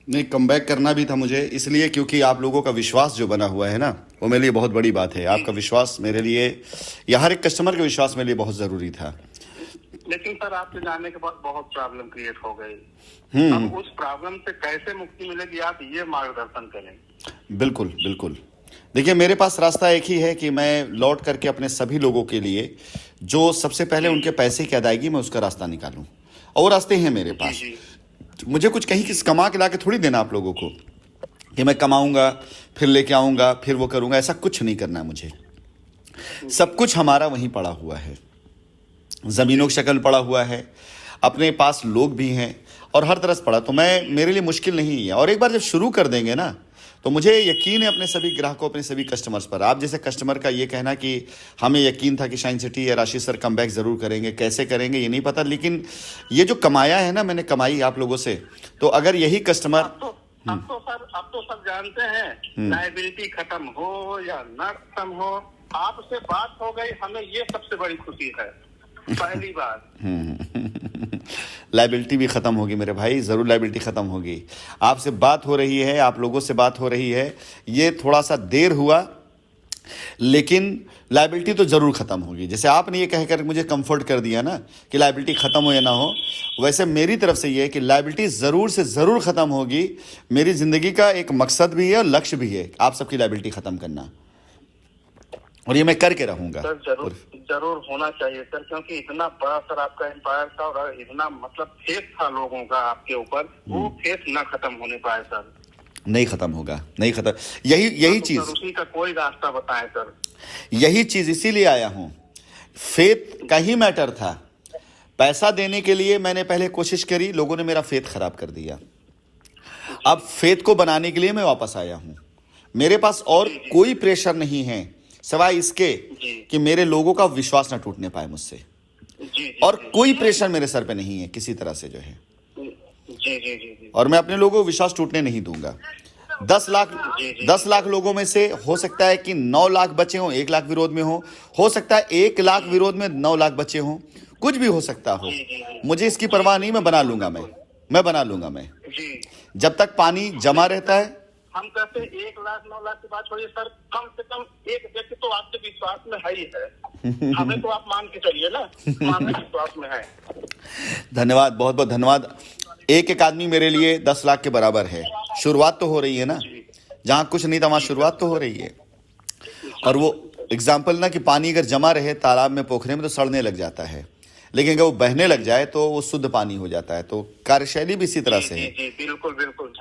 नहीं, कमबैक करना भी था मुझे इसलिए क्योंकि आप लोगों का विश्वास जो बना हुआ है ना, वो मेरे लिए बहुत बड़ी बात है। जी आपका जी। विश्वास मेरे लिए, या हर एक कस्टमर का विश्वास मेरे लिए बहुत ज़रूरी था। लेकिन सर आपके जाने के बाद बहुत प्रॉब्लम क्रिएट हो गई। हम्म। अब उस प्रॉब्लम से कैसे मुक्ति मिलेगी, आप ये मार्गदर्शन करें। बिल्कुल बिल्कुल। देखिए, मेरे पास रास्ता एक ही है कि मैं लौट करके अपने सभी लोगों के लिए जो सबसे पहले जी उनके पैसे की अदायगी, मैं उसका रास्ता निकालूं। और रास्ते हैं मेरे जी पास। जी मुझे कुछ कहीं जी किस कमा के ला के थोड़ी देना आप लोगों को कि मैं कमाऊंगा फिर लेके आऊंगा फिर वो करूंगा। ऐसा कुछ नहीं करना है मुझे। जी सब कुछ हमारा वहीं पड़ा हुआ है, ज़मीनों जी की शक्ल पड़ा हुआ है, अपने पास लोग भी हैं और हर तरह से पड़ा। तो मैं, मेरे लिए मुश्किल नहीं है। और एक बार जब शुरू कर देंगे ना, तो मुझे यकीन है अपने सभी ग्राहकों, अपने सभी कस्टमर्स पर। आप जैसे कस्टमर का ये कहना कि हमें यकीन था कि शाइन सिटी या राशि सर कम बैक ज़रूर करेंगे, कैसे करेंगे ये नहीं पता, लेकिन ये जो कमाया है ना मैंने, कमाई आप लोगों से, तो अगर यही कस्टमर। अब तो सर जानते हैं, लाइबिलिटी खत्म हो या न खत्म हो, आपसे बात हो गई, हमें ये सबसे बड़ी खुशी है। पहली बात। लाइबिलिटी भी ख़त्म होगी मेरे भाई, ज़रूर लाइबिलिटी ख़त्म होगी। आपसे बात हो रही है, आप लोगों से बात हो रही है, ये थोड़ा सा देर हुआ लेकिन लाइबिलिटी तो ज़रूर ख़त्म होगी। जैसे आपने ये कहकर मुझे कंफर्ट कर दिया ना कि लाइबिलिटी ख़त्म हो या ना हो, वैसे मेरी तरफ से ये है कि लाइबिलिटी ज़रूर से ज़रूर ख़त्म होगी। मेरी ज़िंदगी का एक मकसद भी है और लक्ष्य भी है आप सबकी लाइबिलिटी ख़त्म करना, और ये मैं करके रहूँगा। सर जरूर जरूर होना चाहिए सर, क्योंकि इतना बड़ा सर आपका एम्पायर था और इतना मतलब फेथ था लोगों का आपके ऊपर, वो फेथ ना खत्म होने पाए सर। नहीं ख़त्म होगा, नहीं ख़त्म। यही यही तो चीज़, सर उसी का कोई रास्ता बताएं सर। यही चीज़ इसीलिए आया हूँ। फेथ का ही मैटर था। पैसा देने के लिए मैंने पहले कोशिश करी, लोगों ने मेरा फेथ खराब कर दिया। अब फेथ को बनाने के लिए मैं वापस आया हूँ। मेरे पास और जी जी कोई प्रेशर नहीं है सिवाय इसके जी कि मेरे लोगों का विश्वास ना टूटने पाए मुझसे। जी जी और जी कोई प्रेशर मेरे सर पे नहीं है किसी तरह से जो है। जी जी जी और मैं अपने लोगों को विश्वास टूटने नहीं दूंगा। 10 लाख, जी जी 10 लाख लोगों में से हो सकता है कि 9 लाख बचे हों, 1 लाख विरोध में हो सकता है 1 लाख विरोध में 9 लाख बचे हों, कुछ भी हो सकता हो। जी जी जी मुझे इसकी परवाह नहीं, मैं बना लूंगा। मैं बना लूंगा। मैं, जी। जब तक पानी जमा रहता है। हम कहते हैं 1 लाख 9 लाख की बात छोड़िए सर, कम से कम एक व्यक्ति तो आपके विश्वास में है ही है। हमें तो आप मान के चलिए ना, हमारे विश्वास में है। धन्यवाद, बहुत बहुत धन्यवाद। एक एक आदमी मेरे लिए 10 लाख के बराबर है। शुरुआत तो हो रही है ना, जहाँ कुछ नहीं था वहाँ शुरुआत तो हो रही है। और वो एग्जाम्पल ना कि पानी अगर जमा रहे तालाब में, पोखरे में, तो सड़ने लग जाता है, लेकिन अगर वो बहने लग जाए तो वो शुद्ध पानी हो जाता है। तो कार्यशैली भी इसी तरह से है। जी बिल्कुल बिल्कुल।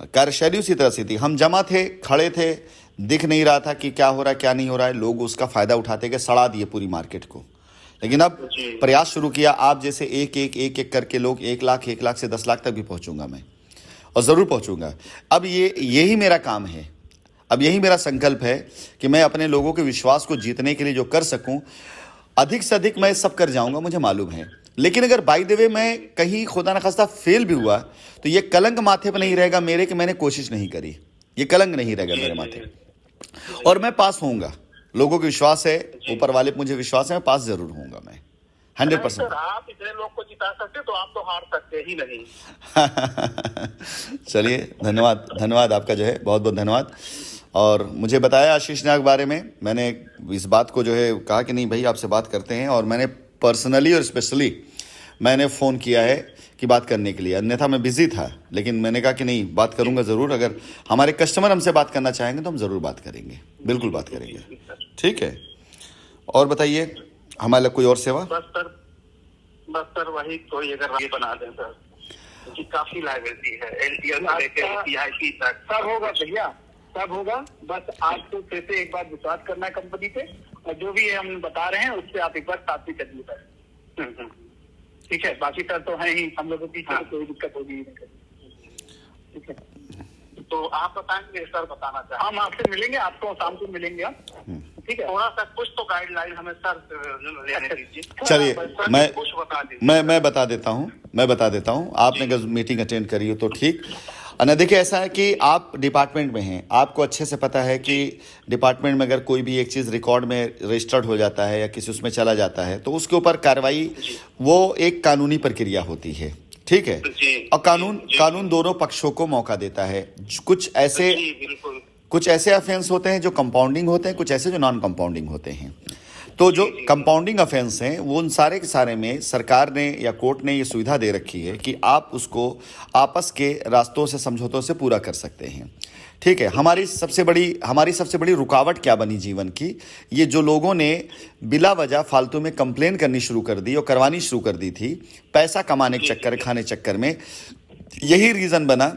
कार्यशैली उसी तरह से थी। हम जमा थे, खड़े थे, दिख नहीं रहा था कि क्या हो रहा है क्या नहीं हो रहा है। लोग उसका फायदा उठाते गए, सड़ा दिए पूरी मार्केट को। लेकिन अब प्रयास शुरू किया, आप जैसे एक एक करके लोग 1 लाख से 10 लाख तक भी पहुंचूंगा मैं, और ज़रूर पहुंचूंगा। अब यही मेरा काम है, अब यही मेरा संकल्प है कि मैं अपने लोगों के विश्वास को जीतने के लिए जो कर सकूं, अधिक से अधिक मैं सब कर जाऊंगा, मुझे मालूम है। लेकिन अगर बाय द वे मैं कहीं खुदा न खास्ता फेल भी हुआ, तो ये कलंक माथे पर नहीं रहेगा मेरे कि मैंने कोशिश नहीं करी। ये कलंक नहीं रहेगा मेरे माथे, और मैं पास होऊंगा। लोगों को विश्वास है, ऊपर वाले पे मुझे विश्वास है, मैं पास जरूर होऊंगा। मैं 100%। आप इतने लोग को जिता सकते तो आप तो हार सकते ही नहीं। चलिए, धन्यवाद, धन्यवाद आपका जो है, बहुत बहुत धन्यवाद। और मुझे बताया आशीष नाग बारे में, मैंने इस बात को जो है कहा कि नहीं भाई आपसे बात करते हैं, और मैंने पर्सनली और स्पेशली मैंने फ़ोन किया है कि बात करने के लिए। अन्यथा मैं बिज़ी था, लेकिन मैंने कहा कि नहीं, बात करूंगा ज़रूर। अगर हमारे कस्टमर हमसे बात करना चाहेंगे तो हम ज़रूर बात करेंगे, बिल्कुल बात करेंगे। ठीक है, और बताइए हमारे लिए कोई और सेवा? बस सर वही कोई अगर ये बना दें सर, क्योंकि काफी लायबिलिटी है, एलटीएल से लेकर पीआईपी तक सब होगा भैया, सब होगा। बस आपको फिर से एक बार विश्वास करना है कंपनी पे, और जो भी हम बता रहे हैं उससे आप एक बार साथ भी चलिए सर। ठीक है, बाकी सर तो है ही, हम लोगों की कोई दिक्कत होगी नहीं। ठीक है, तो आप बताएंगे सर, बताना चाहें? हम आपसे मिलेंगे, आपको शाम को मिलेंगे हम। ठीक है, थोड़ा सा कुछ तो गाइडलाइन हमें सर लेने दीजिए। चलिए, कुछ बता दीजिए। मैं बता देता हूँ। आपने अगर मीटिंग अटेंड करी हो तो ठीक। और देखिए, ऐसा है कि आप डिपार्टमेंट में हैं, आपको अच्छे से पता है कि डिपार्टमेंट में अगर कोई भी एक चीज़ रिकॉर्ड में रजिस्टर्ड हो जाता है या किसी उसमें चला जाता है, तो उसके ऊपर कार्रवाई, वो एक कानूनी प्रक्रिया होती है। ठीक है। जी, और कानून जी, कानून दोनों पक्षों को मौका देता है। जी, बिल्कुल। कुछ ऐसे ऑफेंस होते हैं जो कंपाउंडिंग होते हैं, कुछ ऐसे जो नॉन कंपाउंडिंग होते हैं। तो जो कंपाउंडिंग ऑफेंस हैं वो उन सारे के सारे में सरकार ने या कोर्ट ने ये सुविधा दे रखी है कि आप उसको आपस के रास्तों से, समझौतों से पूरा कर सकते हैं। ठीक है। हमारी सबसे बड़ी रुकावट क्या बनी जीवन की, ये जो लोगों ने बिला वजह फालतू में कंप्लेन करनी शुरू कर दी और करवानी शुरू कर दी थी पैसा कमाने के चक्कर, खाने चक्कर में, यही रीज़न बना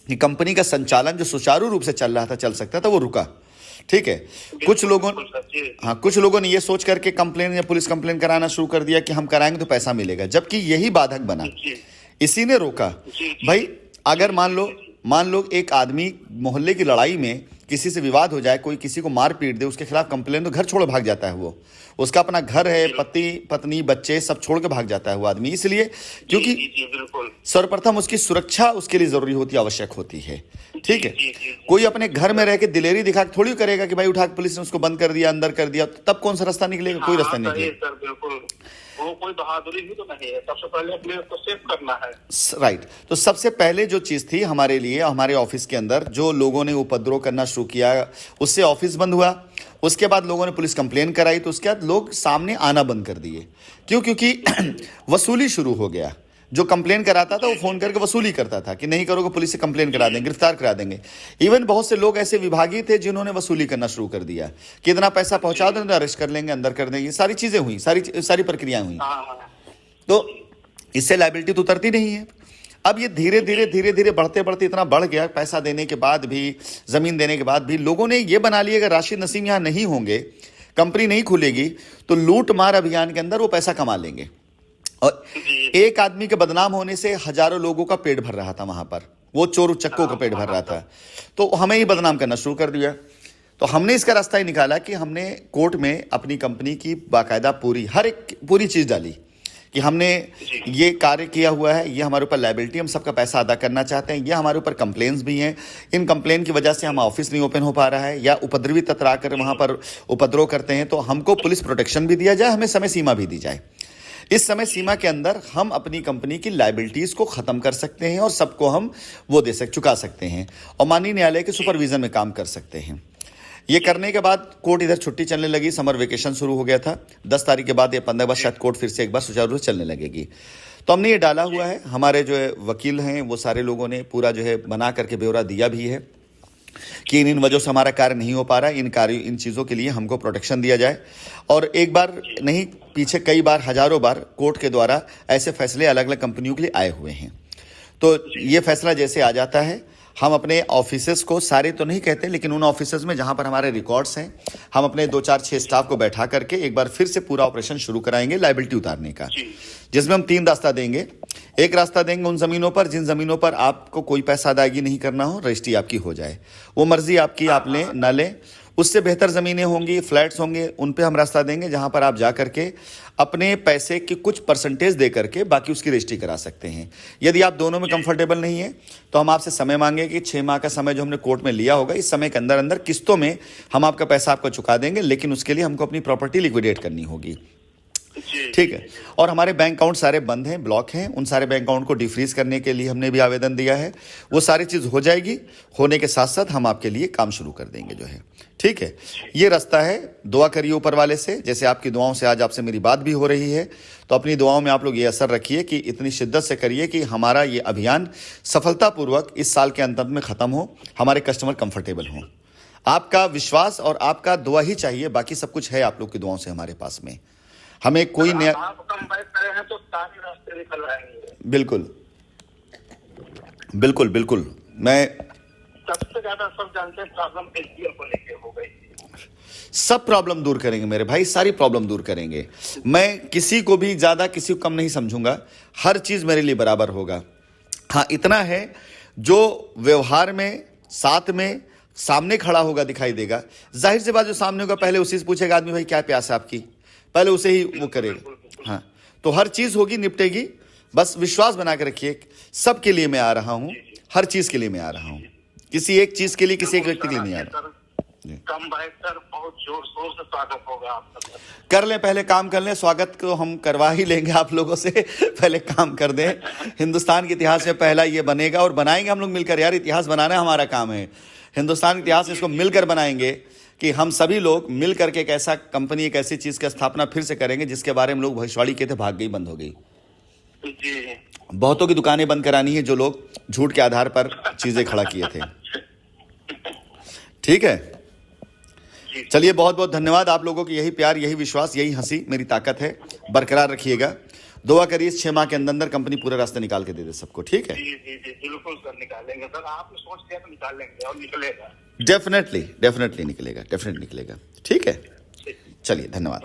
कि कंपनी का संचालन जो सुचारू रूप से चल रहा था, चल सकता था, वो रुका। ठीक है। कुछ लोगों ने ये सोच करके कंप्लेन या पुलिस कंप्लेन कराना शुरू कर दिया कि हम कराएंगे तो पैसा मिलेगा, जबकि यही बाधक बना, इसी ने रोका। भाई अगर मान लो एक आदमी मोहल्ले की लड़ाई में किसी से विवाद हो जाए, कोई किसी को मार पीट दे, उसके खिलाफ कंप्लेन, तो घर छोड़ भाग जाता है वो, उसका अपना घर है, पति पत्नी बच्चे सब छोड़ के भाग जाता है वो आदमी, इसलिए क्योंकि सर्वप्रथम उसकी सुरक्षा उसके लिए जरूरी होती, आवश्यक होती है। ठीक है। कोई अपने घर में रह के दिलेरी दिखा के थोड़ी करेगा कि भाई उठा के पुलिस ने उसको बंद कर दिया, अंदर कर दिया, तब कौन सा रास्ता निकलेगा? कोई रास्ता नहीं निकलेगा। वो कोई बहादुरी भी तो नहीं है, सबसे पहले अपने को सेव करना है। राइट। तो सबसे पहले जो चीज थी हमारे लिए, हमारे ऑफिस के अंदर जो लोगों ने उपद्रव करना शुरू किया, उससे ऑफिस बंद हुआ। उसके बाद लोगों ने पुलिस कंप्लेन कराई, तो उसके बाद लोग सामने आना बंद कर दिए। क्यों? क्योंकि वसूली शुरू हो गया। जो कंप्लेन कराता था वो फोन करके वसूली करता था कि नहीं करोगे पुलिस से कंप्लेन करा देंगे, गिरफ्तार करा देंगे। इवन बहुत से लोग ऐसे विभागी थे जिन्होंने वसूली करना शुरू कर दिया कि इतना पैसा पहुंचा दो, अरेस्ट कर लेंगे, अंदर कर देंगे। सारी चीजें हुई, सारी प्रक्रियाएं हुई। तो इससे लायबिलिटी तो उतरती नहीं है। अब ये धीरे धीरे बढ़ते इतना बढ़ गया, पैसा देने के बाद भी, जमीन देने के बाद भी लोगों ने ये बना लिया, अगर राशिद नसीम यहां नहीं होंगे, कंपनी नहीं खुलेगी, तो लूट मार अभियान के अंदर वो पैसा कमा लेंगे। और एक आदमी के बदनाम होने से हजारों लोगों का पेट भर रहा था वहां पर, वो चोर उचक्कों का पेट भर रहा था, तो हमें ही बदनाम करना शुरू कर दिया। तो हमने इसका रास्ता ही निकाला कि हमने कोर्ट में अपनी कंपनी की बाकायदा पूरी चीज डाली कि हमने ये कार्य किया हुआ है, ये हमारे ऊपर लायबिलिटी, हम सबका पैसा अदा करना चाहते हैं, ये हमारे ऊपर कंप्लेन्स भी हैं, इन कंप्लेन की वजह से हम ऑफिस नहीं ओपन हो पा रहा है, या उपद्रवी तत्व आकर वहां पर उपद्रव करते हैं, तो हमको पुलिस प्रोटेक्शन भी दिया जाए, हमें समय सीमा भी दी जाए। इस समय सीमा के अंदर हम अपनी कंपनी की लायबिलिटीज को खत्म कर सकते हैं और सबको हम चुका सकते हैं और माननीय न्यायालय के सुपरविजन में काम कर सकते हैं। ये करने के बाद कोर्ट इधर छुट्टी चलने लगी, समर वेकेशन शुरू हो गया था। 10 तारीख के बाद या 15 बाद शायद कोर्ट फिर से एक बार सुचारू रूप से चलने लगेगी। तो हमने ये डाला हुआ है, हमारे जो है वकील हैं वो सारे लोगों ने पूरा जो है बना करके ब्यौरा दिया भी है कि इन वजहों से हमारा कार्य नहीं हो पा रहा है, इन चीज़ों के लिए हमको प्रोटेक्शन दिया जाए। और एक बार नहीं, पीछे कई बार, हजारों बार कोर्ट के द्वारा ऐसे फैसले अलग अलग कंपनियों के लिए आए हुए हैं। तो ये फैसला जैसे आ जाता है, हम अपने ऑफिसेस को, सारे तो नहीं कहते, लेकिन उन ऑफिसेस में जहां पर हमारे रिकॉर्ड्स हैं, हम अपने 2 4 6 स्टाफ को बैठा करके एक बार फिर से पूरा ऑपरेशन शुरू कराएंगे लायबिलिटी उतारने का, जिसमें हम 3 रास्ता देंगे। एक रास्ता देंगे उन जमीनों पर जिन जमीनों पर आपको कोई पैसा अदायगी नहीं करना हो, रजिस्ट्री आपकी हो जाए, वो मर्जी आपकी, आप लें ना लें। उससे बेहतर ज़मीनें होंगी, फ्लैट्स होंगे, उन पे हम रास्ता देंगे जहां पर आप जा करके अपने पैसे की कुछ परसेंटेज दे करके बाकी उसकी रजिस्ट्री करा सकते हैं। यदि आप दोनों में कंफर्टेबल नहीं है तो हम आपसे समय मांगे कि 6 माह का समय जो हमने कोर्ट में लिया होगा, इस समय के अंदर अंदर किस्तों में हम आपका पैसा आपको चुका देंगे, लेकिन उसके लिए हमको अपनी प्रॉपर्टी लिक्विडेट करनी होगी। ठीक है। और हमारे बैंक अकाउंट सारे बंद हैं, ब्लॉक हैं, उन सारे बैंक अकाउंट को डिफ्रीज करने के लिए हमने भी आवेदन दिया है। वो सारी चीज़ हो जाएगी, होने के साथ साथ हम आपके लिए काम शुरू कर देंगे जो है। ठीक है। ये रास्ता है, दुआ करिए ऊपर वाले से, जैसे आपकी दुआओं से आज आपसे मेरी बात भी हो रही है, तो अपनी दुआओं में आप लोग ये असर रखिए कि इतनी शिद्दत से करिए कि हमारा ये अभियान सफलतापूर्वक इस साल के अंत में ख़त्म हो, हमारे कस्टमर कंफर्टेबल हों। आपका विश्वास और आपका दुआ ही चाहिए, बाकी सब कुछ है आप लोग की दुआओं से हमारे पास में। हमें कोई नया, आप कम बैठ करे हैं तो सारे रास्ते निकल आएंगे। बिल्कुल बिल्कुल बिल्कुल। मैं सबसे ज्यादा सब जानते हैं प्रॉब्लम एसडीएल को लेके हो गई, सब प्रॉब्लम दूर करेंगे मेरे भाई, सारी प्रॉब्लम दूर करेंगे। मैं किसी को भी ज्यादा किसी को कम नहीं समझूंगा, हर चीज मेरे लिए बराबर होगा। हाँ इतना है, जो व्यवहार में साथ में सामने खड़ा होगा दिखाई देगा, जाहिर सी बात जो सामने होगा पहले उसी से पूछेगा आदमी भाई क्या प्यास है आपकी, पहले उसे ही वो करेगा। हाँ तो हर चीज होगी, निपटेगी, बस विश्वास बना के रखिए। सबके लिए मैं आ रहा हूँ, हर चीज के लिए मैं आ रहा हूँ, किसी एक चीज के लिए, किसी एक व्यक्ति के लिए नहीं आ रहा। कम भाई सर, बहुत जोर शोर से स्वागत होगा आपका सर। कर लें, पहले काम कर लें, स्वागत को हम करवा ही लेंगे आप लोगों से, पहले काम कर दें। हिंदुस्तान के इतिहास में पहला ये बनेगा और बनाएंगे हम लोग मिलकर यार, इतिहास बनाना हमारा काम है। हिंदुस्तान के इतिहास इसको मिलकर बनाएंगे कि हम सभी लोग मिल करके एक ऐसा कंपनी, एक ऐसी चीज की स्थापना फिर से करेंगे जिसके बारे में लोग भविष्यवाणी कहते भाग गई, बंद हो गई। जी, बहुतों की दुकानें बंद करानी है जो लोग झूठ के आधार पर चीजें खड़ा किए थे। ठीक है, चलिए बहुत बहुत धन्यवाद आप लोगों की। यही प्यार, यही विश्वास, यही हंसी मेरी ताकत है। बरकरार रखिएगा, दुआ करिए 6 माह के अंदर अंदर कंपनी पूरा रास्ता निकाल के दे दे सबको। ठीक है, जी जी जी, बिल्कुल सर, निकालेंगे सर। आपने सोच लिया तो निकाल लेंगे और निकलेगा। डेफिनेटली निकलेगा, डेफिनेटली निकलेगा। ठीक है, चलिए धन्यवाद।